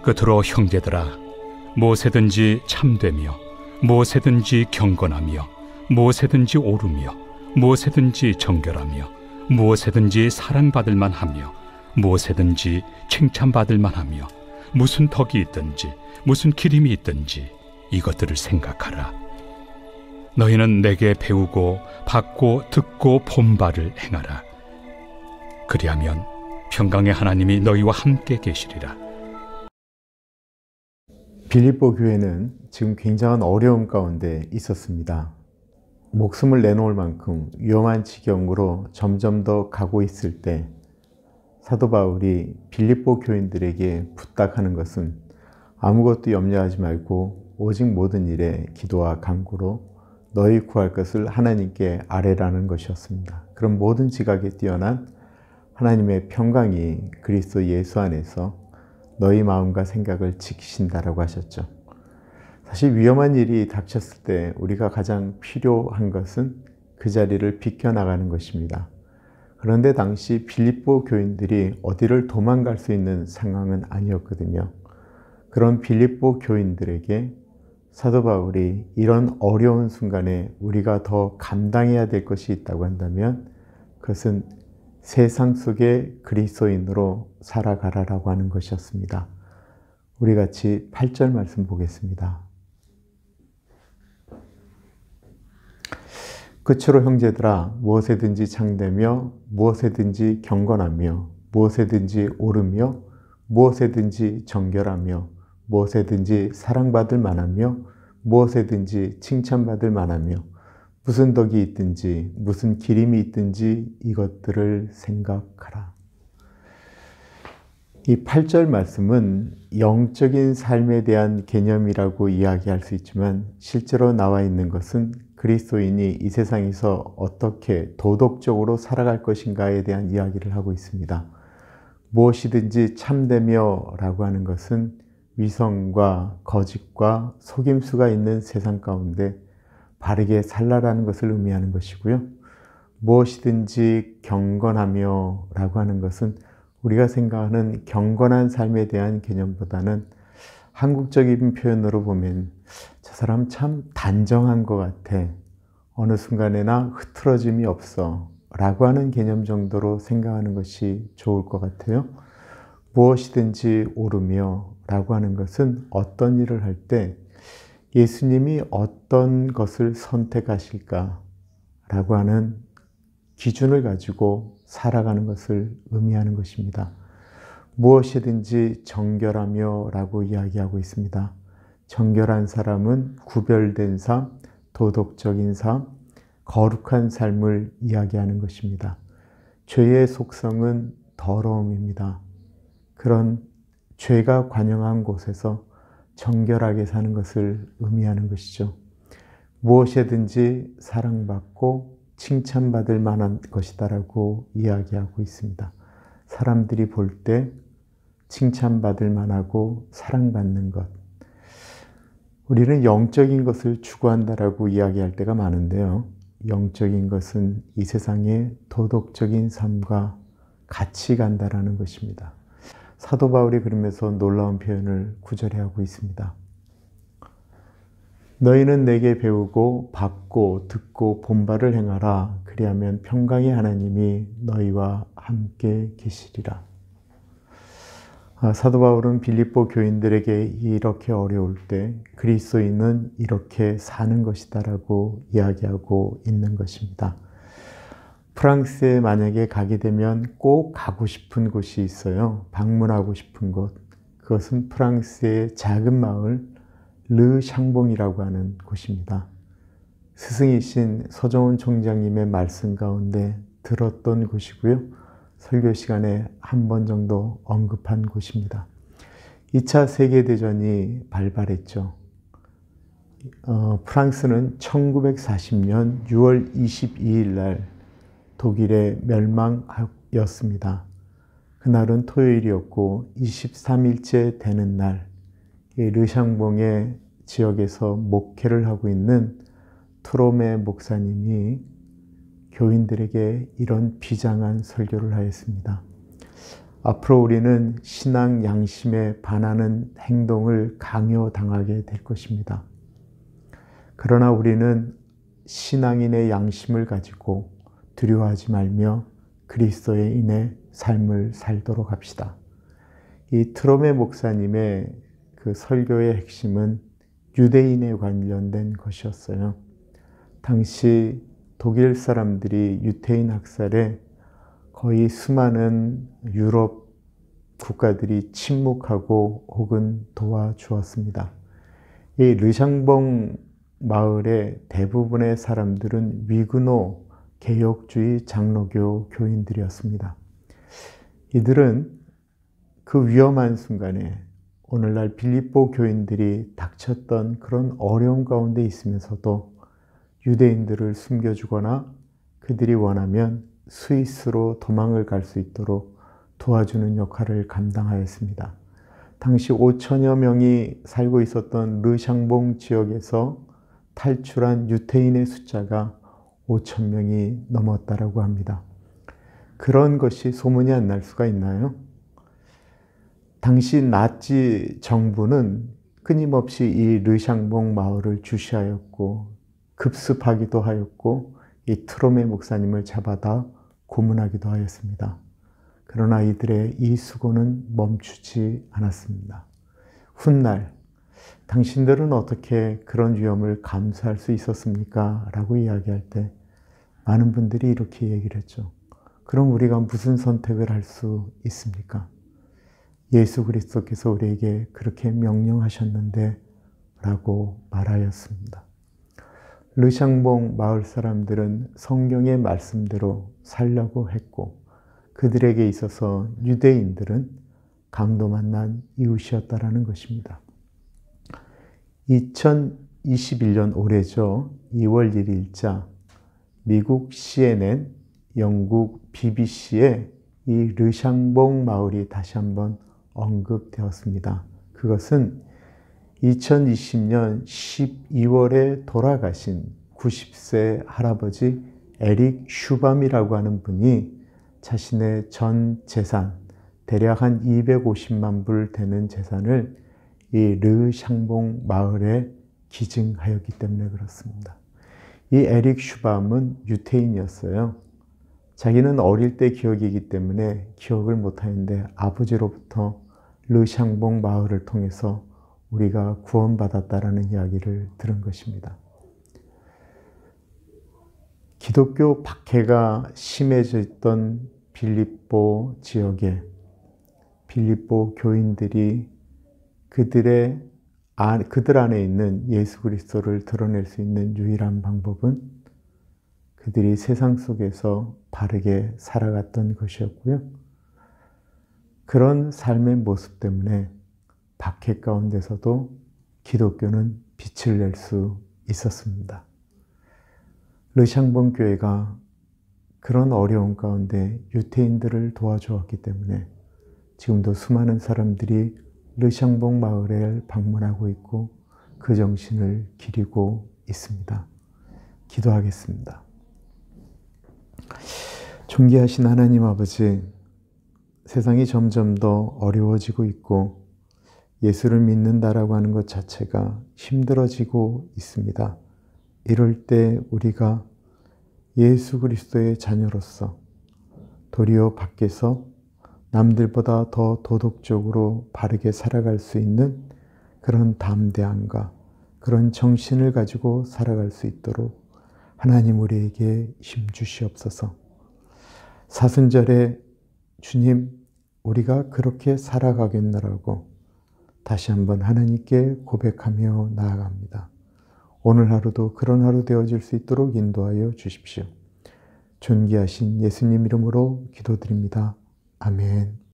끝으로 형제들아, 무엇이든지 참되며 무엇이든지 경건하며 무엇이든지 옳으며 무엇이든지 정결하며 무엇이든지 사랑받을 만하며 무엇이든지 칭찬받을 만하며 무슨 덕이 있든지 무슨 기림이 있든지 이것들을 생각하라. 너희는 내게 배우고 받고 듣고 본 바를 행하라. 그리하면 평강의 하나님이 너희와 함께 계시리라. 빌립보 교회는 지금 굉장한 어려움 가운데 있었습니다. 목숨을 내놓을 만큼 위험한 지경으로 점점 더 가고 있을 때 사도 바울이 빌립보 교인들에게 부탁하는 것은 아무것도 염려하지 말고 오직 모든 일에 기도와 간구로 너희 구할 것을 하나님께 아뢰라는 것이었습니다. 그럼 모든 지각에 뛰어난 하나님의 평강이 그리스도 예수 안에서 너희 마음과 생각을 지키신다라고 하셨죠. 사실 위험한 일이 닥쳤을 때 우리가 가장 필요한 것은 그 자리를 비켜나가는 것입니다. 그런데 당시 빌립보 교인들이 어디를 도망갈 수 있는 상황은 아니었거든요. 그런 빌립보 교인들에게 사도 바울이 이런 어려운 순간에 우리가 더 감당해야 될 것이 있다고 한다면 그것은 세상 속의 그리스도인으로 살아가라라고 하는 것이었습니다. 우리 같이 8절 말씀 보겠습니다. 끝으로 형제들아, 무엇에든지 창대며 무엇에든지 경건하며 무엇에든지 옳으며 무엇에든지 정결하며 무엇에든지 사랑받을 만하며 무엇에든지 칭찬받을 만하며 무슨 덕이 있든지 무슨 기림이 있든지 이것들을 생각하라. 이 8절 말씀은 영적인 삶에 대한 개념이라고 이야기할 수 있지만 실제로 나와 있는 것은 그리스도인이 이 세상에서 어떻게 도덕적으로 살아갈 것인가에 대한 이야기를 하고 있습니다. 무엇이든지 참되며 라고 하는 것은 위선과 거짓과 속임수가 있는 세상 가운데 바르게 살라라는 것을 의미하는 것이고요. 무엇이든지 경건하며 라고 하는 것은 우리가 생각하는 경건한 삶에 대한 개념보다는 한국적인 표현으로 보면 저 사람 참 단정한 것 같아. 어느 순간에나 흐트러짐이 없어. 라고 하는 개념 정도로 생각하는 것이 좋을 것 같아요. 무엇이든지 옳으며 라고 하는 것은 어떤 일을 할 때 예수님이 어떤 것을 선택하실까 라고 하는 기준을 가지고 살아가는 것을 의미하는 것입니다. 무엇이든지 정결하며 라고 이야기하고 있습니다. 정결한 사람은 구별된 삶, 도덕적인 삶, 거룩한 삶을 이야기하는 것입니다. 죄의 속성은 더러움입니다. 그런 죄가 관영한 곳에서 정결하게 사는 것을 의미하는 것이죠. 무엇이든지 사랑받고 칭찬받을 만한 것이다라고 이야기하고 있습니다. 사람들이 볼 때 칭찬받을 만하고 사랑받는 것. 우리는 영적인 것을 추구한다라고 이야기할 때가 많은데요. 영적인 것은 이 세상의 도덕적인 삶과 같이 간다라는 것입니다. 사도 바울이 그러면서 놀라운 표현을 9절에 하고 있습니다. 너희는 내게 배우고 받고 듣고 본 바를 행하라. 그리하면 평강의 하나님이 너희와 함께 계시리라. 사도 바울은 빌립보 교인들에게 이렇게 어려울 때 그리스도인은 이렇게 사는 것이다라고 이야기하고 있는 것입니다. 프랑스에 만약에 가게 되면 꼭 가고 싶은 곳이 있어요. 방문하고 싶은 곳. 그것은 프랑스의 작은 마을 르 샹봉이라고 하는 곳입니다. 스승이신 서정훈 총장님의 말씀 가운데 들었던 곳이고요. 설교 시간에 한 번 정도 언급한 곳입니다. 2차 세계대전이 발발했죠. 프랑스는 1940년 6월 22일 날 독일에 멸망하였습니다. 그날은 토요일이었고 23일째 되는 날 르샹봉의 지역에서 목회를 하고 있는 트로메 목사님이 교인들에게 이런 비장한 설교를 하였습니다. 앞으로 우리는 신앙 양심에 반하는 행동을 강요당하게 될 것입니다. 그러나 우리는 신앙인의 양심을 가지고 두려워하지 말며 그리스도에 인해 삶을 살도록 합시다. 이 트롬의 목사님의 그 설교의 핵심은 유대인에 관련된 것이었어요. 당시 독일 사람들이 유태인 학살에 거의 수많은 유럽 국가들이 침묵하고 혹은 도와주었습니다. 이 르샹봉 마을의 대부분의 사람들은 위그노 개혁주의 장로교 교인들이었습니다. 이들은 그 위험한 순간에 오늘날 빌립보 교인들이 닥쳤던 그런 어려움 가운데 있으면서도 유대인들을 숨겨주거나 그들이 원하면 스위스로 도망을 갈 수 있도록 도와주는 역할을 감당하였습니다. 당시 5천여 명이 살고 있었던 르샹봉 지역에서 탈출한 유태인의 숫자가 5천 명이 넘었다라고 합니다. 그런 것이 소문이 안 날 수가 있나요? 당시 나치 정부는 끊임없이 이 르샹봉 마을을 주시하였고 급습하기도 하였고 이 트롬의 목사님을 잡아다 고문하기도 하였습니다. 그러나 이들의 이 수고는 멈추지 않았습니다. 훗날 당신들은 어떻게 그런 위험을 감수할 수 있었습니까? 라고 이야기할 때 많은 분들이 이렇게 얘기를 했죠. 그럼 우리가 무슨 선택을 할 수 있습니까? 예수 그리스도께서 우리에게 그렇게 명령하셨는데 라고 말하였습니다. 르샹봉 마을 사람들은 성경의 말씀대로 살려고 했고 그들에게 있어서 유대인들은 강도 만난 이웃이었다라는 것입니다. 2021년 올해죠. 2월 1일자 미국 CNN, 영국 BBC에 이 르샹봉 마을이 다시 한번 언급되었습니다. 그것은 2020년 12월에 돌아가신 90세 할아버지 에릭 슈밤이라고 하는 분이 자신의 전 재산, 대략 한 250만 불 되는 재산을 이 르샹봉 마을에 기증하였기 때문에 그렇습니다. 이 에릭 슈밤은 유태인이었어요. 자기는 어릴 때 기억이기 때문에 기억을 못하는데 아버지로부터 르샹봉 마을을 통해서 우리가 구원받았다라는 이야기를 들은 것입니다. 기독교 박해가 심해져 있던 빌립보 지역에 빌립보 교인들이 그들 안에 있는 예수 그리스도를 드러낼 수 있는 유일한 방법은 그들이 세상 속에서 바르게 살아갔던 것이었고요. 그런 삶의 모습 때문에 박해 가운데서도 기독교는 빛을 낼 수 있었습니다. 르샹봉 교회가 그런 어려운 가운데 유태인들을 도와주었기 때문에 지금도 수많은 사람들이 르샹봉 마을에 방문하고 있고 그 정신을 기리고 있습니다. 기도하겠습니다. 존귀하신 하나님 아버지, 세상이 점점 더 어려워지고 있고 예수를 믿는다라고 하는 것 자체가 힘들어지고 있습니다. 이럴 때 우리가 예수 그리스도의 자녀로서 도리어 밖에서 남들보다 더 도덕적으로 바르게 살아갈 수 있는 그런 담대함과 그런 정신을 가지고 살아갈 수 있도록 하나님 우리에게 힘 주시옵소서. 사순절에 주님, 우리가 그렇게 살아가겠노라고 다시 한번 하나님께 고백하며 나아갑니다. 오늘 하루도 그런 하루 되어질 수 있도록 인도하여 주십시오. 존귀하신 예수님 이름으로 기도드립니다. 아멘.